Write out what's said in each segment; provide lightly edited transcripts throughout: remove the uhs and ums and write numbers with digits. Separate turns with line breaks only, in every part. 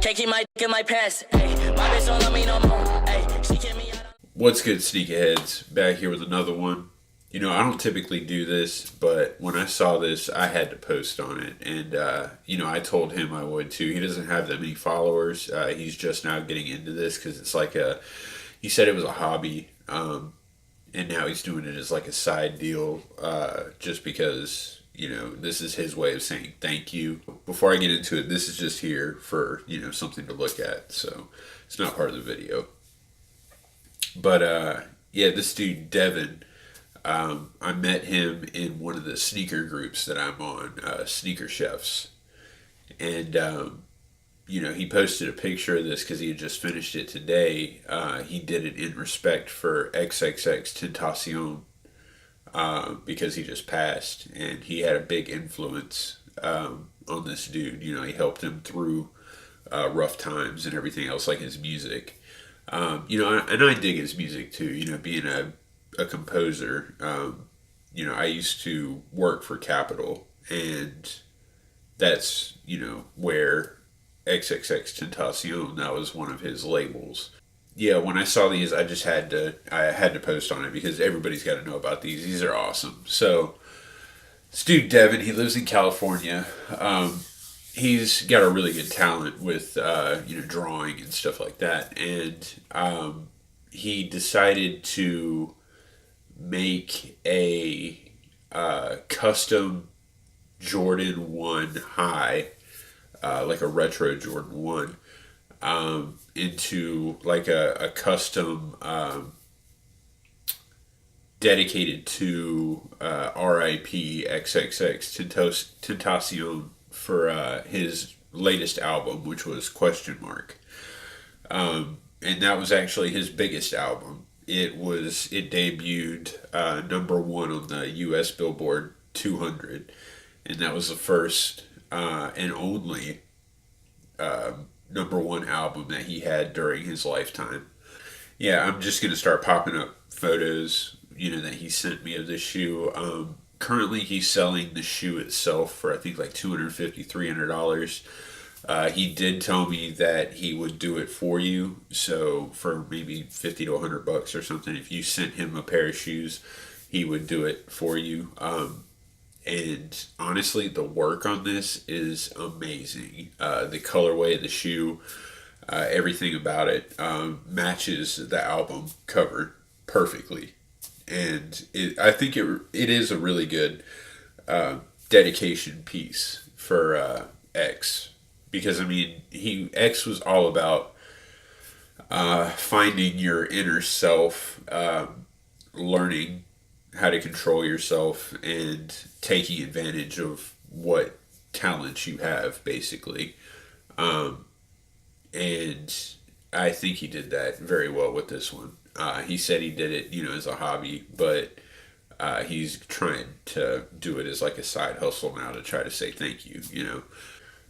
Can't keep my dick in my pants. Ay, my bitch don't love me no more. Ay, she kick me out.
What's good, sneakerheads? Back here with another one. You know, I don't typically do this, but when I saw this, I had to post on it. And, I told him I would too. He doesn't have that many followers. He's just now getting into this because it's like he said it was a hobby. And now he's doing it as like a side deal, just because, this is his way of saying thank you. Before I get into it, this is just here for, something to look at. So it's not part of the video. But, this dude, Devin, I met him in one of the sneaker groups that I'm on, Sneaker Chefs. And, he posted a picture of this because he had just finished it today. He did it in respect for XXXTentacion, because he just passed. And he had a big influence on this dude. He helped him through rough times and everything else, like his music. And I dig his music too, being a composer. I used to work for Capitol, and that's, where XXXTentacion, that was one of his labels. Yeah, when I saw these, I had to post on it because everybody's got to know about these. These are awesome. So, this dude Devin, he lives in California. He's got a really good talent with drawing and stuff like that, and he decided to make a custom Jordan 1 high, like a retro Jordan 1, into like a custom dedicated to R.I.P. XXXTentacion for his latest album, which was Question Mark. And that was actually his biggest album. It debuted number 1 on the U.S. Billboard 200, and that was the first and only number 1 album that he had during his lifetime. Yeah, I'm just gonna start popping up photos, that he sent me of this shoe. Currently, he's selling the shoe itself for I think like $250, $300. He did tell me that he would do it for you, so for maybe $50 to $100 or something, if you sent him a pair of shoes, he would do it for you. And honestly, the work on this is amazing. The colorway of the shoe, everything about it matches the album cover perfectly, and I think it is a really good dedication piece for X. Because, X was all about finding your inner self, learning how to control yourself, and taking advantage of what talents you have, basically. And I think he did that very well with this one. He said he did it, as a hobby, but he's trying to do it as like a side hustle now to try to say thank you,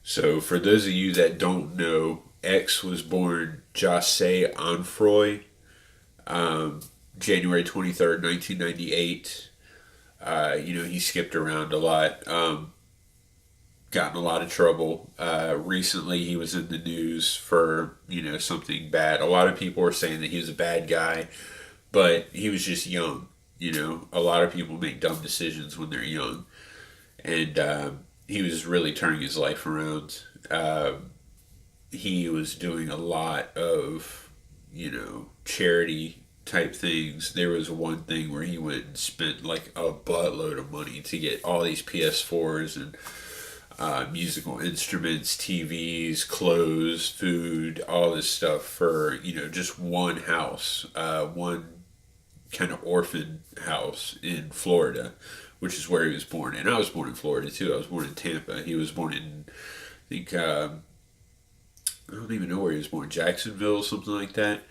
So, for those of you that don't know, X was born Jose Onfroy, January 23rd, 1998. He skipped around a lot, got in a lot of trouble. Recently, he was in the news for, something bad. A lot of people were saying that he was a bad guy, but he was just young. A lot of people make dumb decisions when they're young. And, he was really turning his life around. He was doing a lot of, charity type things. There was one thing where he went and spent like a buttload of money to get all these PS4s and musical instruments, TVs, clothes, food, all this stuff for, just one house, one kind of orphan house in Florida, which is where he was born. And I was born in Florida too. I was born in Tampa. He was born in, I think, I don't even know where he was born, Jacksonville, something like that.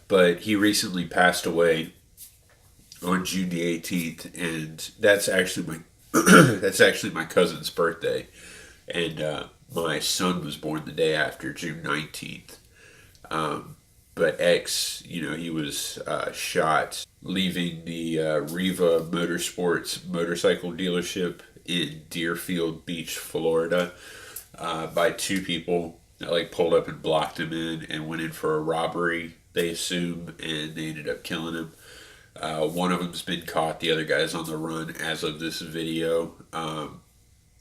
But he recently passed away on June the 18th, and that's actually my cousin's birthday. And my son was born the day after, June 19th. But X, he was shot leaving the Riva Motorsports motorcycle dealership in Deerfield Beach, Florida. by two people that like pulled up and blocked him in and went in for a robbery, they assume, and they ended up killing him. One of them's been caught. The other guy's on the run as of this video.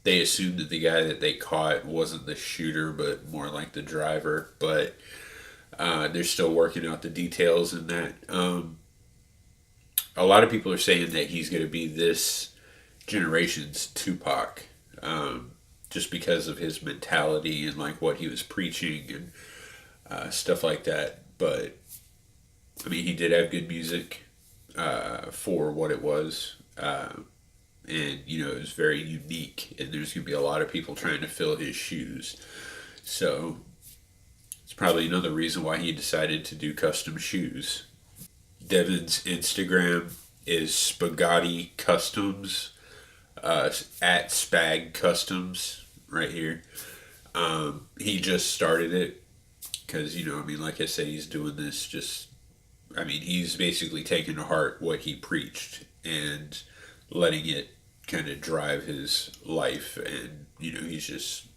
They assumed that the guy that they caught wasn't the shooter, but more like the driver. But they're still working out the details in that. A lot of people are saying that he's going to be this generation's Tupac, just because of his mentality and like what he was preaching and stuff like that. But I mean, he did have good music for what it was. And you know, it was very unique, and there's gonna be a lot of people trying to fill his shoes, so it's probably another reason why he decided to do custom shoes. Devin's Instagram is Spaghetti Customs, at Spag Customs right here. He just started it because, you know, I mean, like I said, he's doing this just, I mean, he's basically taking to heart what he preached and letting it kind of drive his life. And, you know, he's just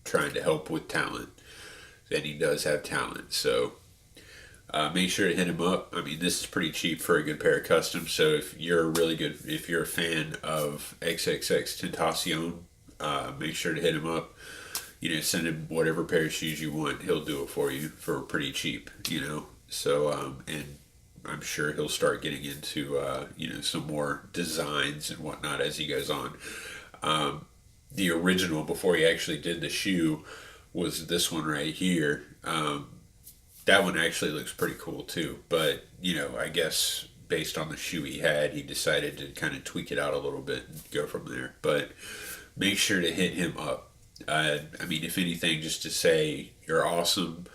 trying to help with talent. And he does have talent. So make sure to hit him up. I mean, this is pretty cheap for a good pair of customs. So if you're a fan of XXXTentacion, make sure to hit him up. You know, send him whatever pair of shoes you want. He'll do it for you for pretty cheap, you know. So, and I'm sure he'll start getting into, you know, some more designs and whatnot as he goes on. The original, before he actually did the shoe, was this one right here. That one actually looks pretty cool too. But, you know, I guess based on the shoe he had, he decided to kind of tweak it out a little bit and go from there. But make sure to hit him up. I mean, if anything, just to say you're awesome.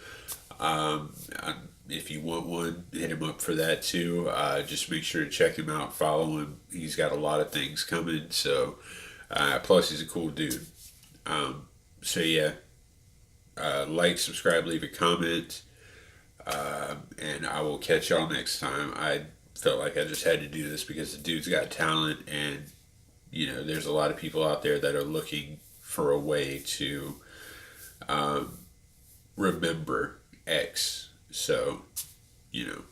If you want one, hit him up for that too. Just make sure to check him out, follow him. He's got a lot of things coming. So, plus he's a cool dude. So yeah, like, subscribe, leave a comment, and I will catch y'all next time. I felt like I just had to do this because the dude's got talent, and you know, there's a lot of people out there that are looking for a way to remember X. So, you know,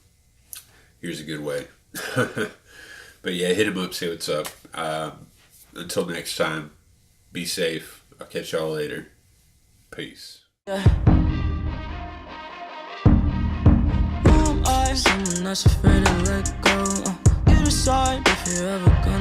here's a good way. But yeah, hit him up, see what's up. Until next time, be safe. I'll catch y'all later. Peace.
Someone that's afraid to let go. You decide if you're ever gonna